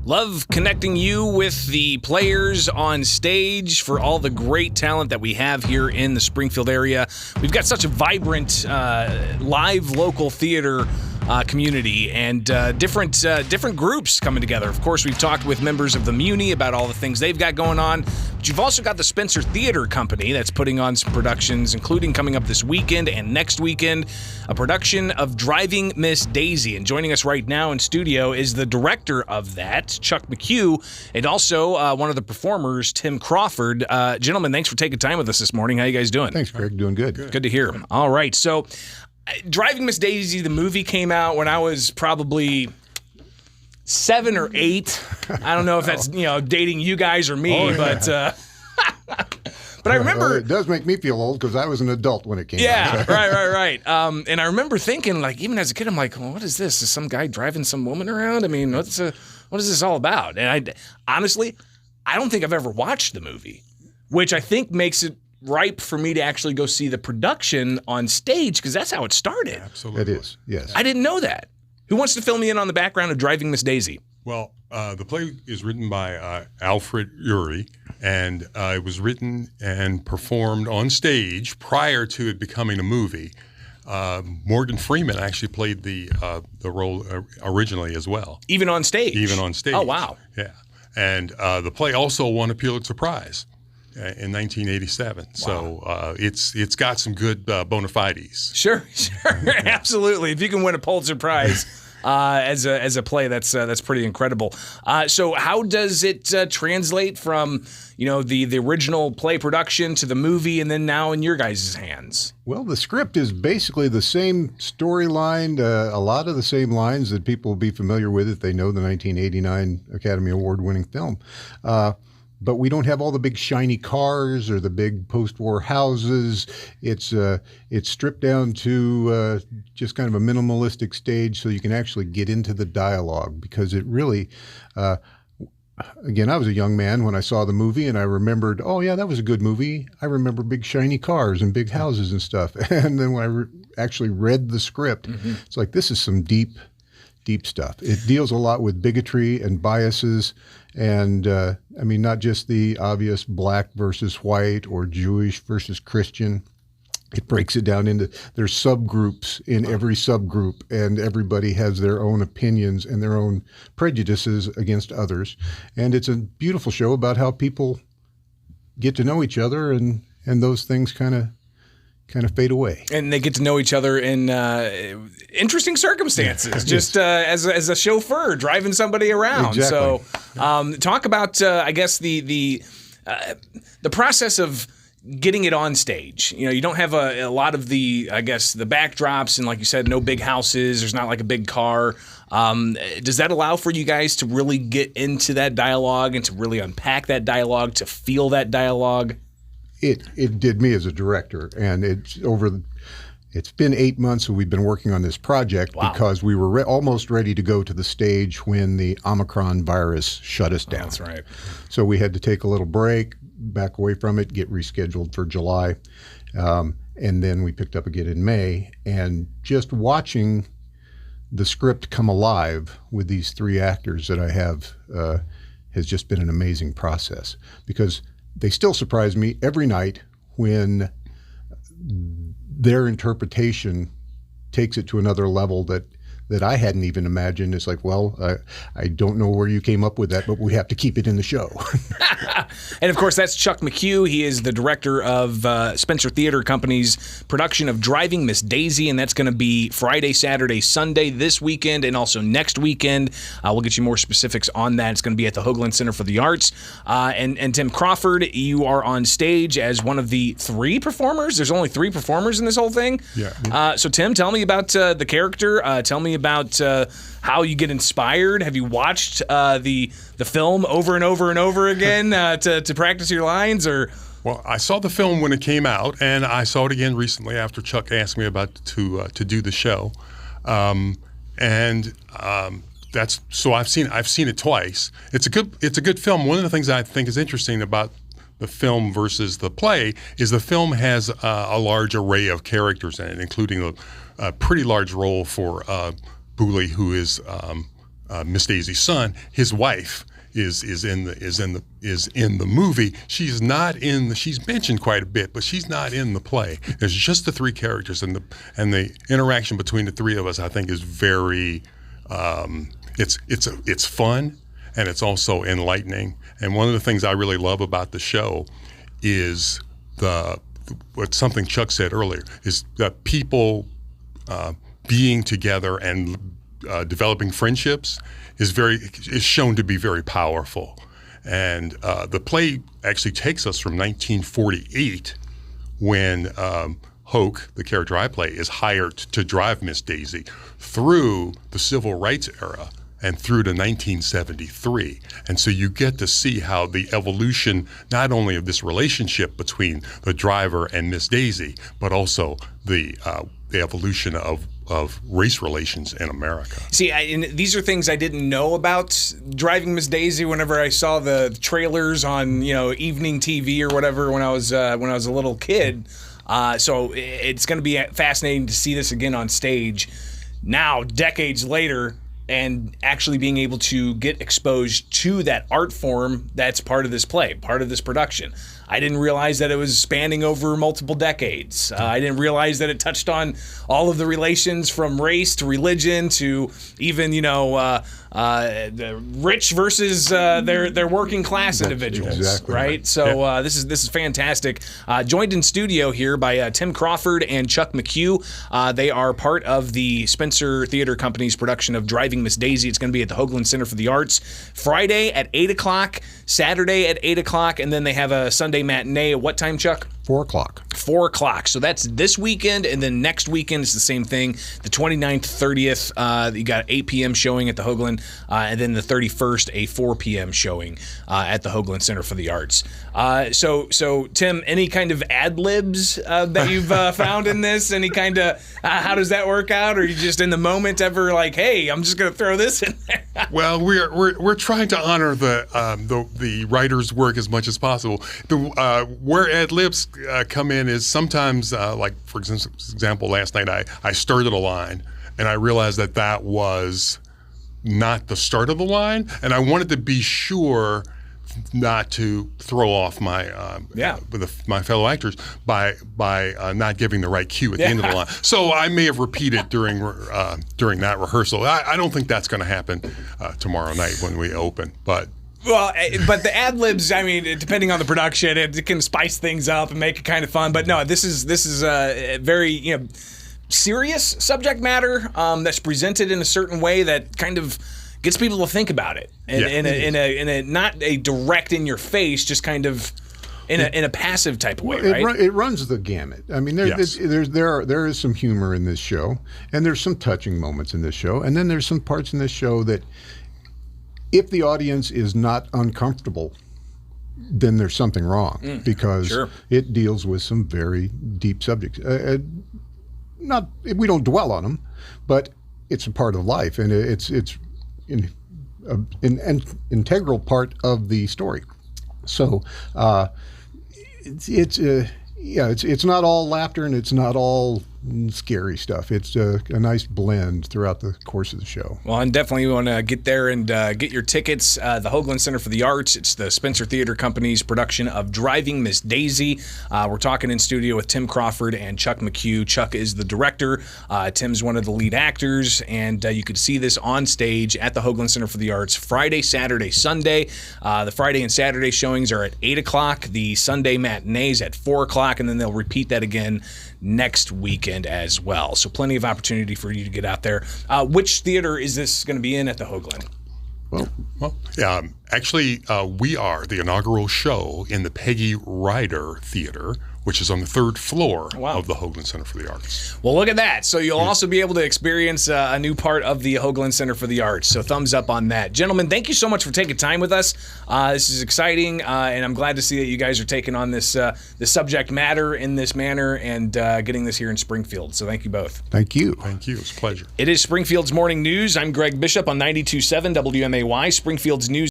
Love connecting you with the players on stage for all the great talent that we have here in the Springfield area. We've got such a vibrant live local theater community and different groups coming together. Of course, we've talked with members of the Muni about all the things they've got going on. But you've also got the Spencer Theater Company that's putting on some productions, including coming up this weekend and next weekend, a production of Driving Miss Daisy. And joining us right now in studio is the director of that, Chuck McCue, and also one of the performers, Tim Crawford. Gentlemen, thanks for taking time with us this morning. How you guys doing? Thanks, Greg. Doing good. Good to hear. All right. So Driving Miss Daisy, the movie came out when I was probably 7 or 8. I don't know if that's, dating you guys or me, but I remember... Well, it does make me feel old because I was an adult when it came out. Yeah, right. And I remember thinking, even as a kid, I'm like, well, what is this? Is some guy driving some woman around? I mean, what is this all about? And honestly, I don't think I've ever watched the movie, which I think makes it ripe for me to actually go see the production on stage because that's how it started. Absolutely. It is, yes. I didn't know that. Who wants to fill me in on the background of Driving Miss Daisy? Well, the play is written by Alfred Ury, and it was written and performed on stage prior to it becoming a movie. Morgan Freeman actually played the role originally as well. Even on stage? Even on stage. Oh, wow. Yeah. And the play also won a Pulitzer Prize in 1987. Wow. So it's got some good bona fides. Sure, absolutely. If you can win a Pulitzer Prize as a play, that's pretty incredible. So how does it translate from the original play production to the movie, and then now in your guys' hands? Well, the script is basically the same storyline, a lot of the same lines that people will be familiar with if they know the 1989 Academy Award-winning film. But we don't have all the big shiny cars or the big post-war houses. It's stripped down to just kind of a minimalistic stage so you can actually get into the dialogue because it really, again, I was a young man when I saw the movie and I remembered, oh yeah, that was a good movie. I remember big shiny cars and big houses and stuff. And then when I actually read the script, it's like, this is some deep stuff. It deals a lot with bigotry and biases and, not just the obvious black versus white or Jewish versus Christian. It breaks it down into, there's subgroups in every subgroup and everybody has their own opinions and their own prejudices against others. And it's a beautiful show about how people get to know each other and those things kind of fade away. And they get to know each other in interesting circumstances, just as a chauffeur driving somebody around. Exactly. So talk about, I guess, the process of getting it on stage. You don't have a lot of the, I guess, the backdrops and, like you said, no big houses. There's not like a big car. Does that allow for you guys to really get into that dialogue and to really unpack that dialogue, to feel that dialogue? It did me as a director, and it's been 8 months that we've been working on this project. Wow. Because we were almost ready to go to the stage when the Omicron virus shut us down. That's right. So we had to take a little break, back away from it, get rescheduled for July, and then we picked up again in May. And just watching the script come alive with these 3 actors that I have has just been an amazing process because they still surprise me every night when their interpretation takes it to another level that I hadn't even imagined. It's like, well, I don't know where you came up with that, but we have to keep it in the show. And, of course, that's Chuck McCue. He is the director of Spencer Theater Company's production of Driving Miss Daisy, and that's going to be Friday, Saturday, Sunday this weekend, and also next weekend. We'll get you more specifics on that. It's going to be at the Hoagland Center for the Arts. And Tim Crawford, you are on stage as one of the 3 performers. There's only 3 performers in this whole thing. Yeah. So, Tim, tell me about the character. Tell me about how you get inspired. Have you watched the film over and over and over again to practice your lines, or? Well, I saw the film when it came out, and I saw it again recently after Chuck asked me about to do the show, that's so I've seen it twice. It's a good film. One of the things I think is interesting about the film versus the play is the film has a large array of characters in it, including a pretty large role for Booley, who is Miss Daisy's son, his wife is in the movie. She's not in the. She's mentioned quite a bit, but she's not in the play. There's just the three characters, and the interaction between the three of us, I think, is very. It's fun, and it's also enlightening. And one of the things I really love about the show is something Chuck said earlier is that people being together and developing friendships is shown to be very powerful. And the play actually takes us from 1948 when Hoke, the character I play, is hired to drive Miss Daisy through the civil rights era and through to 1973. And so you get to see how the evolution, not only of this relationship between the driver and Miss Daisy, but also the evolution of race relations in America. See, and these are things I didn't know about driving Miss Daisy whenever I saw the trailers on, evening TV or whatever when I was a little kid. So it's going to be fascinating to see this again on stage now, decades later, and actually being able to get exposed to that art form that's part of this play, part of this production. I didn't realize that it was spanning over multiple decades. I didn't realize that it touched on all of the relations from race to religion to even, the rich versus their working class individuals, exactly right? So this is fantastic. Joined in studio here by Tim Crawford and Chuck McCue. They are part of the Spencer Theater Company's production of Driving Miss Daisy. It's going to be at the Hoagland Center for the Arts Friday at 8 o'clock, Saturday at 8 o'clock, and then they have a Sunday matinee at what time, Chuck? 4 o'clock. 4 o'clock. So that's this weekend, and then next weekend is the same thing. The 29th, 30th, you got 8 p.m. showing at the Hoagland, and then the 31st, a 4 p.m. showing at the Hoagland Center for the Arts. So Tim, any kind of ad libs that you've found in this? Any kind of how does that work out? Or are you just in the moment ever like, hey, I'm just going to throw this in there? Well, we're trying to honor the writer's work as much as possible. Where ad libs come in is sometimes, like for example, last night I started a line and I realized that was not the start of the line, and I wanted to be sure not to throw off my my fellow actors by not giving the right cue at the end of the line. So I may have repeated during that rehearsal. I don't think that's going to happen tomorrow night when we open, but. Well, but the ad libs, I mean, depending on the production, it can spice things up and make it kind of fun. But no, this is a very serious subject matter that's presented in a certain way that kind of gets people to think about it, and in a not a direct in your face, just kind of in a passive type of way, right? It runs the gamut. I mean, there is some humor in this show, and there's some touching moments in this show, and then there's some parts in this show that, if the audience is not uncomfortable, then there's something wrong, because it deals with some very deep subjects. We don't dwell on them, but it's a part of life, and it's an integral part of the story. So it's not all laughter and it's not all scary stuff. It's a nice blend throughout the course of the show. Well, and definitely you want to get there and get your tickets. The Hoagland Center for the Arts. It's the Spencer Theater Company's production of Driving Miss Daisy. We're talking in studio with Tim Crawford and Chuck McCue. Chuck is the director. Tim's one of the lead actors, and you could see this on stage at the Hoagland Center for the Arts Friday, Saturday, Sunday. The Friday and Saturday showings are at 8 o'clock. The Sunday matinees at 4 o'clock, and then they'll repeat that again next weekend as well. So plenty of opportunity for you to get out there. Which theater is this going to be in at the Hoagland? Actually, we are the inaugural show in the Peggy Ryder Theater, which is on the 3rd floor of the Hoagland Center for the Arts. Well, look at that. So you'll also be able to experience a new part of the Hoagland Center for the Arts. So thumbs up on that. Gentlemen, thank you so much for taking time with us. This is exciting, and I'm glad to see that you guys are taking on this subject matter in this manner and getting this here in Springfield. So thank you both. Thank you. Thank you. It's a pleasure. It is Springfield's Morning News. I'm Greg Bishop on 92.7 WMAY, Springfield's News.